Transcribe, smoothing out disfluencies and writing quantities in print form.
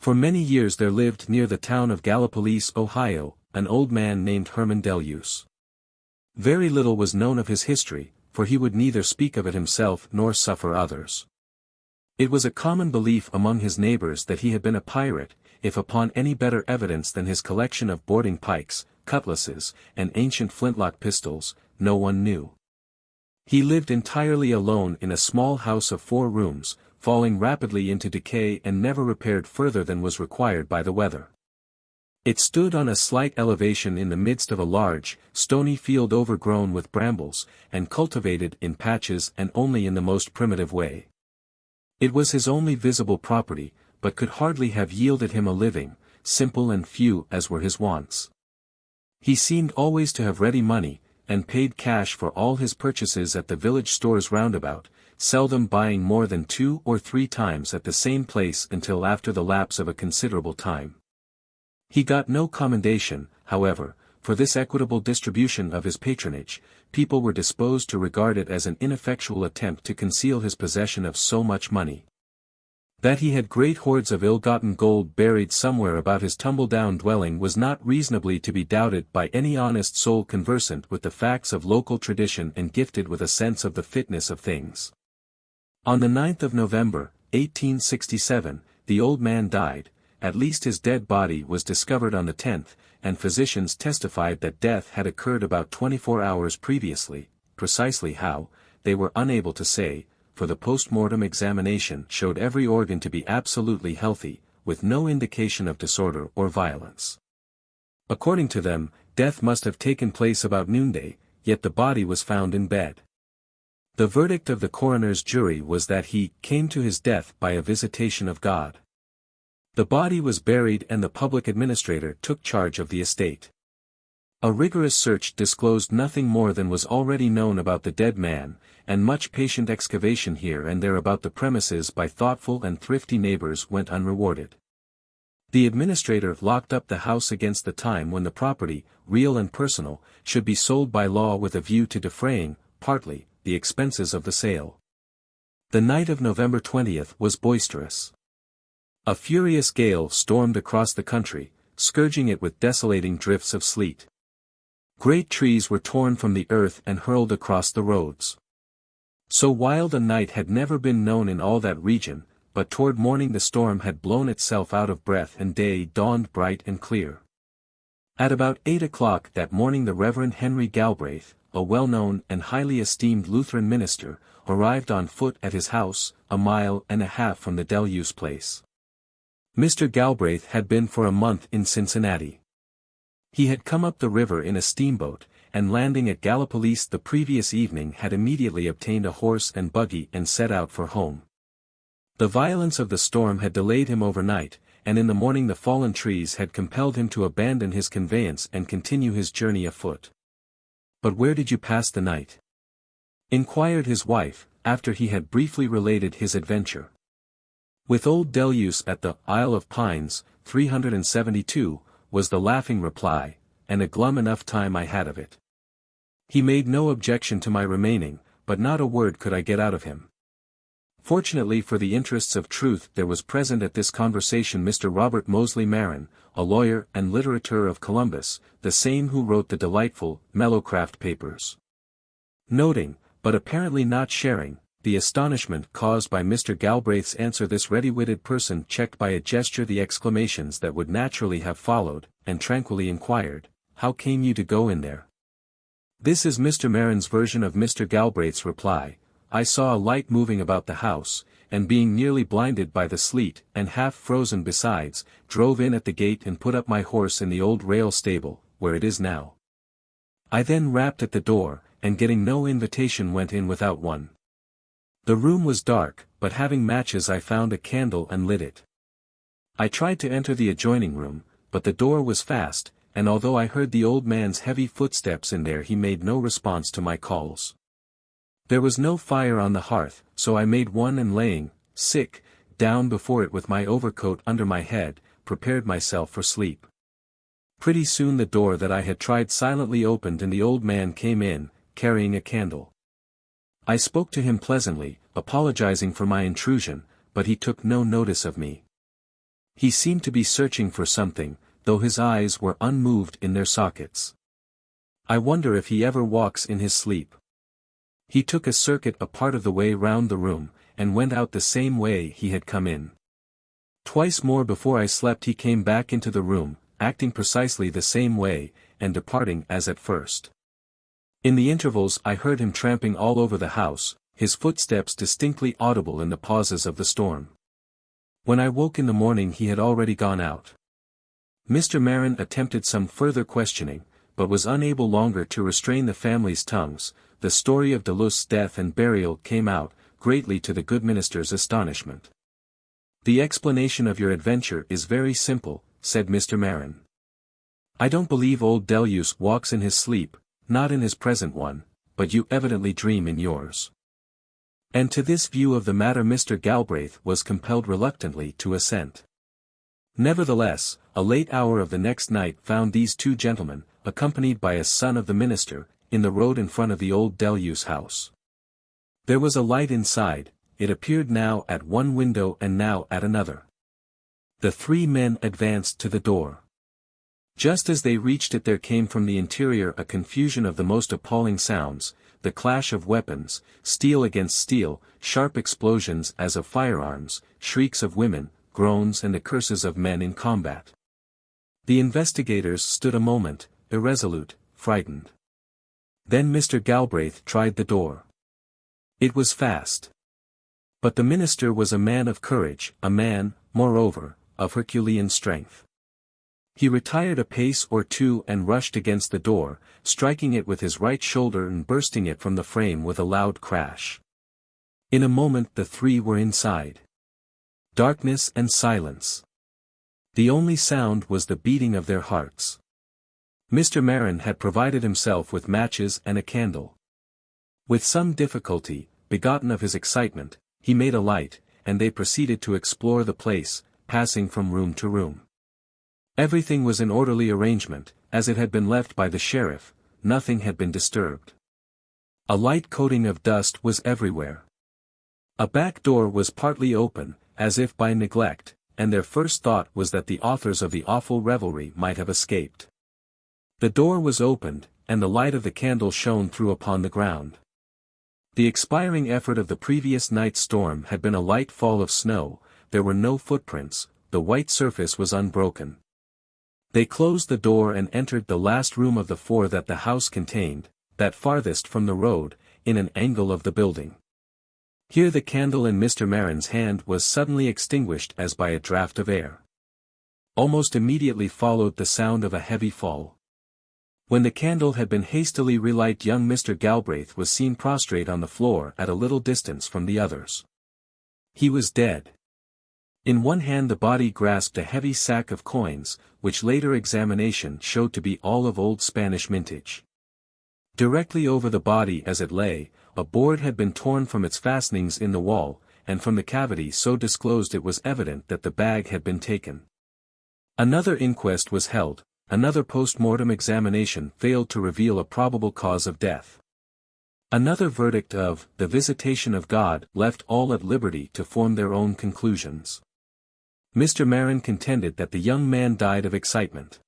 For many years there lived near the town of Gallipolis, Ohio, an old man named Herman Deluse. Very little was known of his history, for he would neither speak of it himself nor suffer others. It was a common belief among his neighbors that he had been a pirate, if upon any better evidence than his collection of boarding pikes, cutlasses, and ancient flintlock pistols, no one knew. He lived entirely alone in a small house of 4 rooms, falling rapidly into decay and never repaired further than was required by the weather. It stood on a slight elevation in the midst of a large, stony field overgrown with brambles, and cultivated in patches and only in the most primitive way. It was his only visible property, but could hardly have yielded him a living, simple and few as were his wants. He seemed always to have ready money, and paid cash for all his purchases at the village stores roundabout, seldom buying more than 2 or 3 times at the same place until after the lapse of a considerable time. He got no commendation, however, for this equitable distribution of his patronage. People were disposed to regard it as an ineffectual attempt to conceal his possession of so much money. That he had great hoards of ill-gotten gold buried somewhere about his tumble-down dwelling was not reasonably to be doubted by any honest soul conversant with the facts of local tradition and gifted with a sense of the fitness of things. On the 9th of November, 1867, the old man died. At least his dead body was discovered on the 10th, and physicians testified that death had occurred about 24 hours previously. Precisely how, they were unable to say, for the post-mortem examination showed every organ to be absolutely healthy, with no indication of disorder or violence. According to them, death must have taken place about noonday, yet the body was found in bed. The verdict of the coroner's jury was that he came to his death by a visitation of God. The body was buried and the public administrator took charge of the estate. A rigorous search disclosed nothing more than was already known about the dead man, and much patient excavation here and there about the premises by thoughtful and thrifty neighbors went unrewarded. The administrator locked up the house against the time when the property, real and personal, should be sold by law with a view to defraying, partly, the expenses of the sale. The night of November 20th was boisterous. A furious gale stormed across the country, scourging it with desolating drifts of sleet. Great trees were torn from the earth and hurled across the roads. So wild a night had never been known in all that region, but toward morning the storm had blown itself out of breath and day dawned bright and clear. At about 8 o'clock that morning the Reverend Henry Galbraith, a well-known and highly esteemed Lutheran minister, arrived on foot at his house, 1.5 miles from the Deluse place. Mr. Galbraith had been for a month in Cincinnati. He had come up the river in a steamboat, and landing at Gallipolis the previous evening had immediately obtained a horse and buggy and set out for home. The violence of the storm had delayed him overnight, and in the morning the fallen trees had compelled him to abandon his conveyance and continue his journey afoot. "But where did you pass the night?" inquired his wife, after he had briefly related his adventure. "With old Deluse at the Isle of Pines, 372, was the laughing reply, and a glum enough time I had of it. He made no objection to my remaining, but not a word could I get out of him." Fortunately for the interests of truth there was present at this conversation Mr. Robert Moseley Marin, a lawyer and litterateur of Columbus, the same who wrote the delightful Mellowcraft papers. Noting, but apparently not sharing, the astonishment caused by Mr. Galbraith's answer, this ready-witted person checked by a gesture the exclamations that would naturally have followed, and tranquilly inquired, "How came you to go in there?" This is Mr. Marin's version of Mr. Galbraith's reply: "I saw a light moving about the house, and being nearly blinded by the sleet, and half frozen besides, drove in at the gate and put up my horse in the old rail stable, where it is now. I then rapped at the door, and getting no invitation went in without one. The room was dark, but having matches I found a candle and lit it. I tried to enter the adjoining room, but the door was fast, and although I heard the old man's heavy footsteps in there he made no response to my calls. There was no fire on the hearth, so I made one and laying, sick, down before it with my overcoat under my head, prepared myself for sleep. Pretty soon the door that I had tried silently opened and the old man came in, carrying a candle. I spoke to him pleasantly, apologizing for my intrusion, but he took no notice of me. He seemed to be searching for something, though his eyes were unmoved in their sockets. I wonder if he ever walks in his sleep. He took a circuit a part of the way round the room, and went out the same way he had come in. Twice more before I slept he came back into the room, acting precisely the same way, and departing as at first. In the intervals I heard him tramping all over the house, his footsteps distinctly audible in the pauses of the storm. When I woke in the morning he had already gone out. Mr. Marin attempted some further questioning, but was unable longer to restrain the family's tongues. The story of Deluse's death and burial came out, greatly to the good minister's astonishment. "The explanation of your adventure is very simple," said Mr. Marin. "I don't believe old Deluse walks in his sleep, not in his present one, but you evidently dream in yours." And to this view of the matter Mr. Galbraith was compelled reluctantly to assent. Nevertheless, a late hour of the next night found these two gentlemen, accompanied by a son of the minister, in the road in front of the old Deluse house. There was a light inside, it appeared now at one window and now at another. The three men advanced to the door. Just as they reached it there came from the interior a confusion of the most appalling sounds, the clash of weapons, steel against steel, sharp explosions as of firearms, shrieks of women, groans and the curses of men in combat. The investigators stood a moment, irresolute, frightened. Then Mr. Galbraith tried the door. It was fast. But the minister was a man of courage, a man, moreover, of Herculean strength. He retired a pace or two and rushed against the door, striking it with his right shoulder and bursting it from the frame with a loud crash. In a moment the three were inside. Darkness and silence. The only sound was the beating of their hearts. Mr. Marin had provided himself with matches and a candle. With some difficulty, begotten of his excitement, he made a light, and they proceeded to explore the place, passing from room to room. Everything was in orderly arrangement, as it had been left by the sheriff, nothing had been disturbed. A light coating of dust was everywhere. A back door was partly open, as if by neglect, and their first thought was that the authors of the awful revelry might have escaped. The door was opened, and the light of the candle shone through upon the ground. The expiring effort of the previous night's storm had been a light fall of snow, there were no footprints, the white surface was unbroken. They closed the door and entered the last room of the four that the house contained, that farthest from the road, in an angle of the building. Here the candle in Mr. Marin's hand was suddenly extinguished as by a draught of air. Almost immediately followed the sound of a heavy fall. When the candle had been hastily relighted, young Mr. Galbraith was seen prostrate on the floor at a little distance from the others. He was dead. In one hand the body grasped a heavy sack of coins, which later examination showed to be all of old Spanish mintage. Directly over the body as it lay, a board had been torn from its fastenings in the wall, and from the cavity so disclosed it was evident that the bag had been taken. Another inquest was held, another post-mortem examination failed to reveal a probable cause of death. Another verdict of the visitation of God left all at liberty to form their own conclusions. Mr. Marin contended that the young man died of excitement.